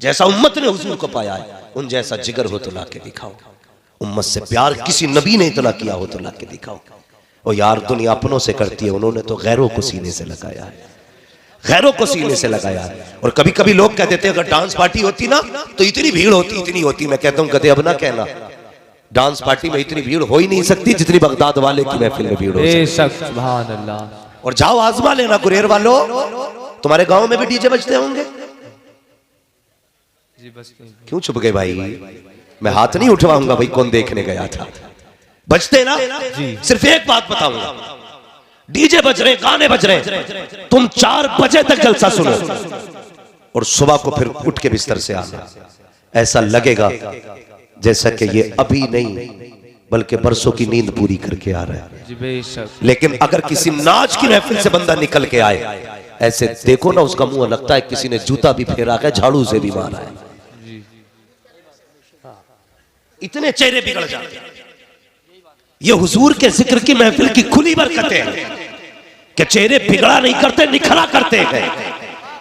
जैसा उम्मत ने हुजूर को पाया है, उन जैसा जिगर हो तो ला के दिखाओ। उम्मत से प्यार किसी नबी ने इतना किया हो तो ला के दिखाओ। और यार दुनिया अपनों से करती है, उन्होंने तो गैरों को सीने से लगाया है, गैरों को सीने से लगाया है। और कभी कभी लोग कहते थे अगर डांस पार्टी होती ना तो इतनी भीड़ होती, इतनी होती। मैं कहता हूं कदे अब ना कहना, डांस पार्टी में इतनी भीड़ हो ही नहीं सकती जितनी बगदाद वाले की महफिल में भीड़ हो सकती। सुभान अल्लाह। और जाओ आजमा लेना गुरेर वालों, तुम्हारे गांव में भी डीजे बजते होंगे। जी बजते हैं। क्यों चुप गए भाई? मैं हाथ नहीं उठवाऊंगा भाई कौन देखने गया था। बजते ना जी। सिर्फ एक बात बताऊंगा, डीजे बज रहे, गाने बज रहे, तुम 4 बजे तक जलसा सुनो और सुबह को फिर उठ के बिस्तर से आना, ऐसा लगेगा जैसा कि ये अभी नहीं बल्कि बरसों की नींद पूरी करके आ रहा है जी बेशक। लेकिन अगर किसी नाच की महफिल से बंदा निकल के आए, ऐसे देखो ना उसका मुंह लगता है किसी ने जूता भी फेरा है, झाड़ू से भी मारा है। इतने चेहरे बिगड़ जाते हैं। ये हुजूर के जिक्र की महफिल की खुली बरकतें हैं कि चेहरे बिगड़ा नहीं करते, निखरा करते हैं।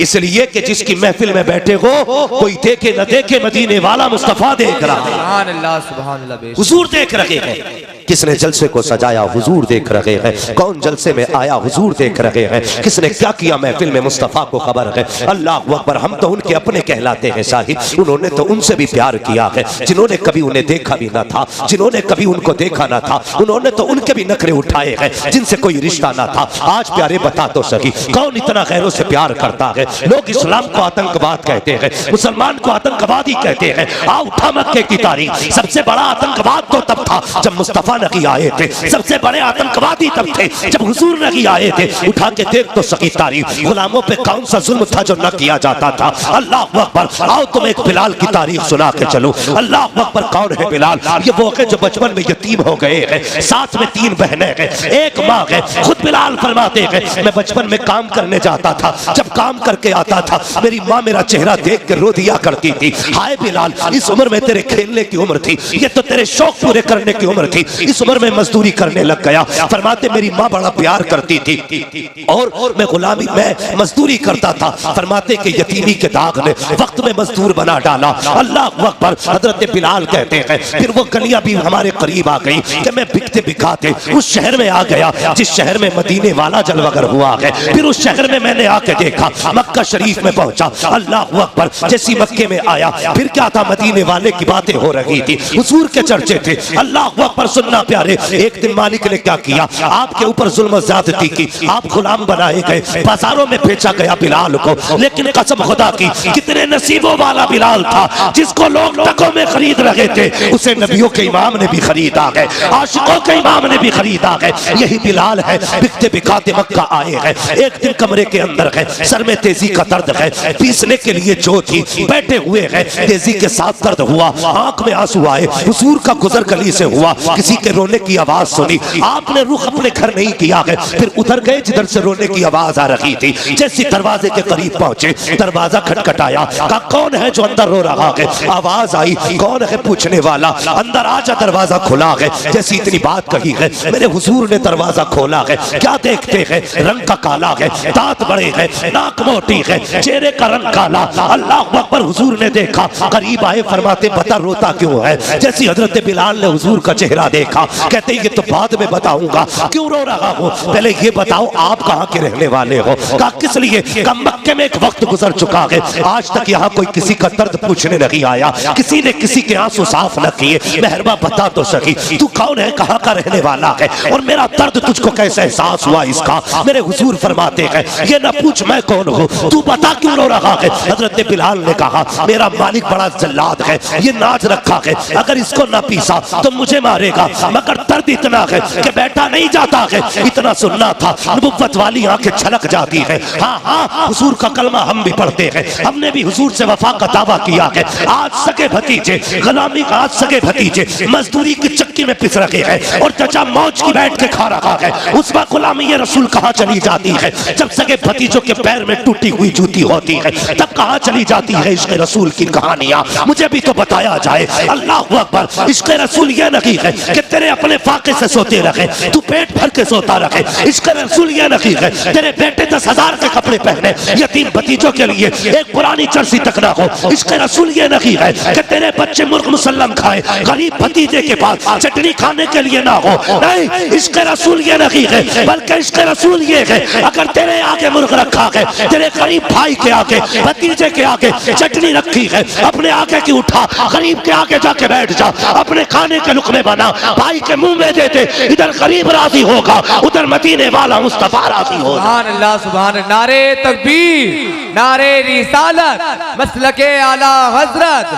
इसलिए कि जिसकी महफिल में बैठे हो कोई देखे न देखे, मदीने वाला मुस्तफा देख रहा है। सुभान अल्लाह, सुभान अल्लाह। हुजूर देख रहे हैं। किसने जलसे को सजाया, हुजूर देख रहे हैं। कौन जलसे में आया, हुजूर देख रहे हैं। किसने क्या किया महफिल में, मुस्तफा को खबर है। अल्लाह अकबर, हम तो उनके अपने कहलाते हैं साहिब। उन्होंने तो उनसे भी प्यार किया है जिन्होंने कभी उन्हें देखा भी ना था, जिन्होंने कभी उनको देखा ना था। उन्होंने तो उनके भी नखरे उठाए हैं जिनसे कोई रिश्ता ना था। आज प्यारे बता तो सही, कौन इतना गैरों से प्यार करता है? लोग इस्लाम को आतंकवाद कहते हैं, मुसलमान को आतंकवादी कहते हैं। आओ उठा मक्के की तारीख, सबसे बड़ा आतंकवाद तो तब था जब मुस्तफा नबी आए थे। सबसे बड़े आतंकवादी तब थे जब हुजूर नबी आए थे। उठा के देख तो सही तारीख, गुलामों पे कौन सा जुल्म था जो न किया जाता था। अल्लाह अकबर। आओ तुम एक बिलाल की तारीख सुना के चलो। अल्लाह अकबर। कौन है बिलाल? ये वो है जो बचपन में यतीम हो गए हैं, साथ में 3 बहनें हैं, एक माँ है। खुद बिलाल फरमाते हैं मैं बचपन में काम करने जाता था, जब काम करके आता था मेरी माँ मेरा चेहरा देख के रो दिया करती थी, हाय बिलाल इस उम्र में तेरे खेलने की उम्र थी, ये तो तेरे शौक पूरे करने की उम्र थी, इस उम्र में मजदूरी करने लग गया। फरमाते मेरी माँ बड़ा प्यार करती थी और मैं गुलामी में मजदूरी करता था। फरमाते कि यतीमी के दाग ने वक्त में मजदूर बना डाला। अल्लाह अकबर। हजरत बिलाल कहते हैं फिर वो गलियां भी हमारे करीब आ गई कि मैं बिकते बिकाते उस शहर में आ गया जिस शहर में मदीने वाला जलवागर हुआ है। फिर उस शहर में मैंने आके देखा, मक्का शरीफ में पहुंचा। अल्लाह अकबर। जैसी मक्के में आया फिर क्या था, मदीने वाले की बातें हो रही थी, हुजूर के चर्चे थे। अल्लाह अकबर। सुनना प्यारे, एक दिन मालिक ने क्या किया, आपके ऊपर जुल्म ज्यादती की, आप गुलाम बनाए गए, बाजारों में बेचा गया बिलाल को। लेकिन कसम खुदा की कितने नसीबों वाला बिलाल था जिसको लोग टकों में खरीद रहे थे, उसे नबियों के इमाम ने भी खरीदा है, आशिकों के इमाम ने भी खरीदा है। यही बिलाल है, बिकते बिकाते मक्का आए हैं। एक दिन कमरे के अंदर है, सर में तेजी का दर्द है, पीसने के लिए जो थी बैठे हुए हैं, तेजी के साथ दर्द हुआ, आंख में आंसू आए। हुजूर का गुजर गली से हुआ, किसी के रोने की आवाज सुनी, आपने रुख अपने घर नहीं किया है, फिर उधर गए जिधर से रोने की आवाज आ रही थी। जैसे दरवाजे के करीब पहुंचे, दरवाजा खटखटाया, कहा कौन है जो अंदर रो रहा है? आवाज आई, कौन है पूछने वाला? अंदर आजा, दरवाजा खुला है। जैसी इतनी बात कही है, मेरे हुजूर ने दरवाजा खोला है। क्या देखते हैं? रंग का काला है, दांत बड़े हैं, नाक मोटी है, चेहरे का रंग काला। अल्लाह अकबर। हुजूर ने देखा, करीब आए, फरमाते बता रोता क्यों है? जैसी हजरत बिलाल ने हुजूर का चेहरा देखा, कहते ये तो बाद में बताऊंगा, क्यों रो रहा हो, पहले ये बताओ आप कहाँ के रहने वाले हो? कहा किस लिए? कहा मक्के में एक वक्त गुजर चुका है, आज तक यहाँ कोई किसी का दर्द पूछने नहीं आया, किसी ने किसी के आंसू साफ न किए। मेहरबा बता तो सही, तू कौन है, कहाँ का रहने वाला है, और मेरा दर्द तुझको कैसे एहसास हुआ इसका? मेरे हुजूर फरमाते हैं ये न पूछ मैं कौन हूँ, तू बता क्यों रो रहा है? हजरत बिलाल ने कहा मेरा मालिक बड़ा जल्लाद है, ये नाच रखा है, अगर इसको न पीसा तो मुझे मारेगा, मगर दर्द इतना है कि बैठा नहीं जाता है। इतना सुनना था, नबुव्वत वाली आंखें छलक जाती है। हाँ हाँ, हुजूर का कलमा हम भी पढ़ते हैं, हमने भी हुजूर से वफा का दावा किया है। आज सगे भतीजे गुलामी का, आज सगे भतीजे मजदूरी की चक्की में पिस रखे हैं और चचा मौज की बैठ के खा रहा है। उस वक्त गुलामी ये रसूल कहाँ चली जाती है जब सगे भतीजों के पैर में टूटे टूटी हुई जूती होती है, तब कहाँ चली जाती है इश्क़ रसूल की कहानियाँ? मुझे भी तो बताया जाए। अल्लाह अकबर। इश्क़ रसूल ये नहीं है कि तेरे अपने फाके से सोते रखे, तू पेट भर के सोता रखे। इश्क़ रसूल ये नहीं है तेरे बेटे 10,000 के कपड़े पहने, यतीम भतीजों के लिए एक पुरानी जर्सी तक ना हो। इश्क़ रसूल ये नहीं है कि तेरे बच्चे मुर्ग मुसल्लम खाए, गरीब भतीजे के पास चटनी खाने के लिए ना हो। नहीं, इश्क़ रसूल ये नहीं है, बल्कि इश्क़ रसूल ये है अगर तेरे आगे मुर्ग रखा है, तेरे गरीब भाई के आगे, भतीजे के आगे चटनी रखी है, अपने आगे की उठा, गरीब के आगे जाके बैठ जा, अपने खाने के लुक़मे बना, भाई के मुंह में देते, इधर गरीब राजी होगा, उधर मदीने वाला मुस्तफा राजी होगा। सुभान अल्लाह, सुभान अल्लाह। नारे तकबीर, नारे रिसालत, मसलके आला हजरत,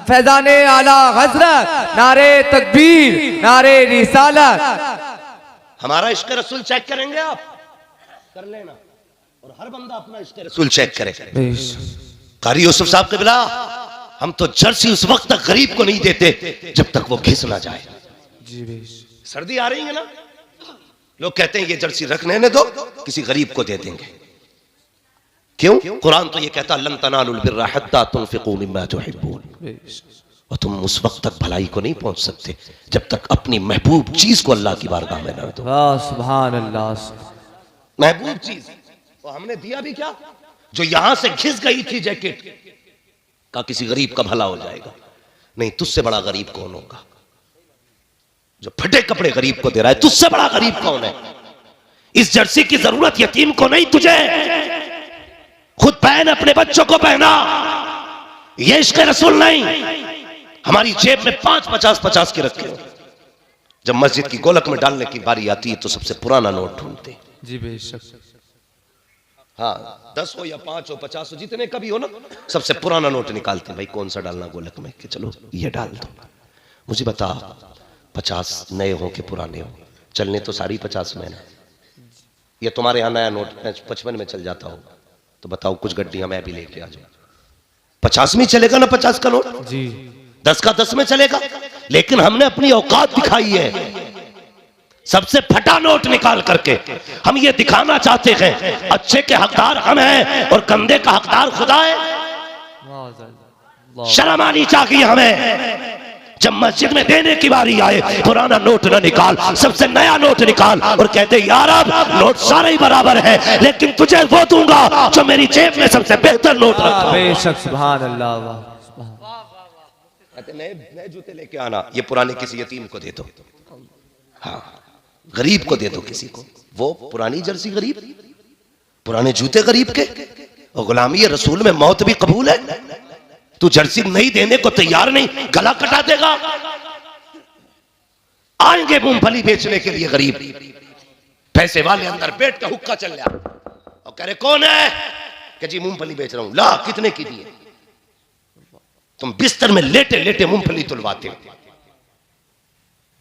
फैजाने आला हजरत, नारे तकबीर, नारे रिसालत। हमारा इश्क़ रसूल चेक करेंगे आप? कर लेना, और हर बंदा अपना इश्क़ रसूल चेक करे। कारी यूसुफ साहब के बिला, हम तो जर्सी उस वक्त तक गरीब को नहीं देते जब तक वो घिस ना जाए। सर्दी आ रही है ना, लोग कहते हैं ये जर्सी रखने ने दो, किसी गरीब को दे देंगे। क्यों? कुरान तो ये कहता लन तनालुल बिर्रा हत्ता तुनफिकू मिम्मा तुहिब्बून। और तुम उस वक्त तक भलाई को नहीं पहुंच सकते जब तक अपनी महबूब चीज को अल्लाह की बारगाह में न दो। सुभान अल्लाह। महबूब चीज तो हमने दिया भी क्या? जो यहां से घिस गई थी जैकेट का किसी गरीब का भला हो जाएगा। नहीं, तुझसे बड़ा गरीब कौन होगा? जो फटे कपड़े गरीब को दे रहा है, तुझसे बड़ा गरीब कौन है? इस जर्सी की जरूरत यतीम को नहीं, तुझे। खुद पहन, अपने बच्चों को पहना। ये इश्क़ रसूल नहीं। हमारी जेब में 5-50 के रखे हो, जब मस्जिद की गोलक में डालने की बारी आती है तो सबसे पुराना नोट ढूंढते। जी बेशक। हाँ, 10 हो या 5 हो, 50 हो, जितने का भी हो ना, सबसे पुराना नोट निकालते हैं। भाई कौन सा डालना गोलक में? कि चलो ये डाल दो। मुझे बता, 50 नए हो कि पुराने हो? चलने तो सारी 50 में ना। ये तुम्हारे यहाँ नया नोट 55 में चल जाता होगा, तो बताओ कुछ गड्डियां मैं भी लेके आ जाऊं। 50 में चलेगा ना 50 का नोट? जी। 10 का 10 में चलेगा। लेकिन हमने अपनी औकात दिखाई है सबसे फटा नोट निकाल करके। हम ये दिखाना चाहते हैं अच्छे के हकदार हम हैं और गंदे का हकदार खुदा है। शर्म आनी चाहिए हमें। जब मस्जिद में देने की बारी आए, पुराना नोट न निकाल, सबसे नया नोट निकाल और कहते यार अब नोट सारे ही बराबर है, लेकिन तुझे वो दूंगा जो मेरी जेब में सबसे बेहतर नोट रखता। बेशक, सुभान अल्लाह। नए जूते लेके आना, ये पुराने किसी यतीम को दे दो। हाँ, गरीब को दे दो किसी को। वो पुरानी जर्सी गरीब, पुराने जूते गरीब के। और गुलामी रसूल में मौत भी कबूल है। तू जर्सी नहीं देने को तैयार नहीं, गला कटा देगा। आएंगे मूंगफली बेचने के लिए गरीब, पैसे वाले अंदर बैठ के हुक्का चल रहा और कह रहे कौन है? कि जी मूंगफली बेच रहा हूं। ला, कितने की दी है? तुम बिस्तर में लेटे लेटे मूंगफली तुलवाते हो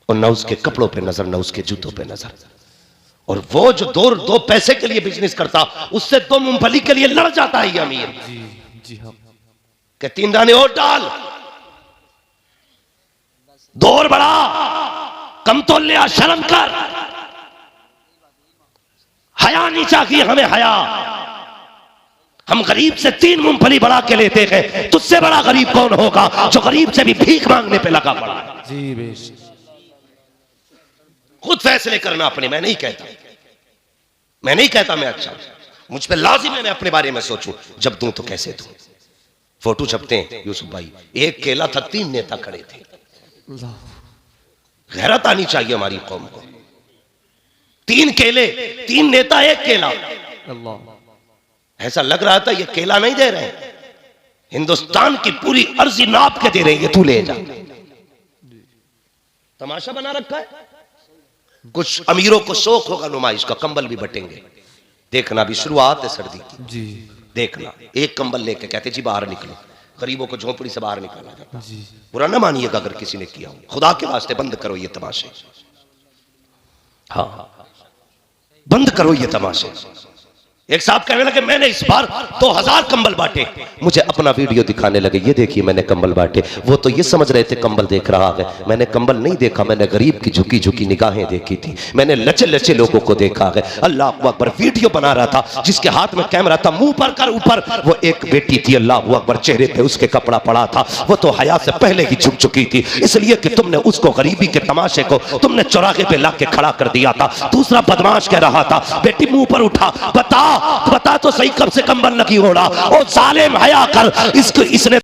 और न उसके कपड़ों पे नजर, न उसके जूतों पे नजर। और वो जो दो पैसे के लिए बिजनेस करता, उससे 2 मूंगफली के लिए लड़ जाता है ये अमीर। जी जी हाँ। कि 3 दाने और डाल, 2 और बढ़ा, कम तो ले, शर्म कर। हया नहीं चाहिए हमें, हया। हम गरीब से 3 मूंगफली बढ़ा के लेते हैं। तुझसे बड़ा गरीब कौन होगा जो गरीब से भी भीख मांगने पे लगा पड़ा है? जी बेशक। खुद फैसले करना अपने। मैं नहीं कहता मैं अच्छा, मुझ पे लाजिम है मैं अपने बारे में सोचूं। जब दूं तो कैसे दूं? फोटो छपते हैं यूसुफ भाई, एक केला था, 3 नेता खड़े थे। गैरत आनी चाहिए हमारी कौम को। 3 केले, 3 नेता, 1 केला। अल्लाह। ऐसा लग रहा था ये केला नहीं दे रहे, हिंदुस्तान की पूरी अर्जी नाप के दे रहे हैं, ये तू ले जा। तमाशा बना रखा है। कुछ अमीरों को शौक होगा नुमाइश का, कंबल भी बटेंगे। देखना, भी शुरुआत है सर्दी की। जी। देखना, एक कंबल लेके कहते जी बाहर निकलो, गरीबों को झोंपड़ी से बाहर निकाला जाता। जी। बुरा ना मानिएगा अगर किसी ने किया हो, खुदा के वास्ते बंद करो ये तमाशे। हाँ, बंद करो ये तमाशे। एक साहब कहने लगे मैंने इस बार 2000 कंबल बांटे। मुझे अपना वीडियो दिखाने लगे, ये देखिए मैंने कंबल बांटे। वो तो ये समझ रहे थे कंबल देख रहा है, मैंने कंबल नहीं देखा, मैंने गरीब की झुकी झुकी निगाहें देखी थी, मैंने लचे लचे लोगों को देखा है। अल्लाह अकबर, वीडियो बना रहा था, जिसके हाथ में कैमरा था मुंह पर कर ऊपर, वो एक बेटी थी, अल्लाह अकबर, चेहरे पे उसके कपड़ा पड़ा था, वो तो हया से पहले ही झुक चुकी थी, इसलिए कि तुमने उसको गरीबी के तमाशे को तुमने चौराहे पे ला के खड़ा कर दिया था। दूसरा बदमाश कह रहा था, बेटी मुंह पर उठा, बता तो सही कब से कंबल लगी ओढ़ा, ओ जालिम हया कर, इसको इसने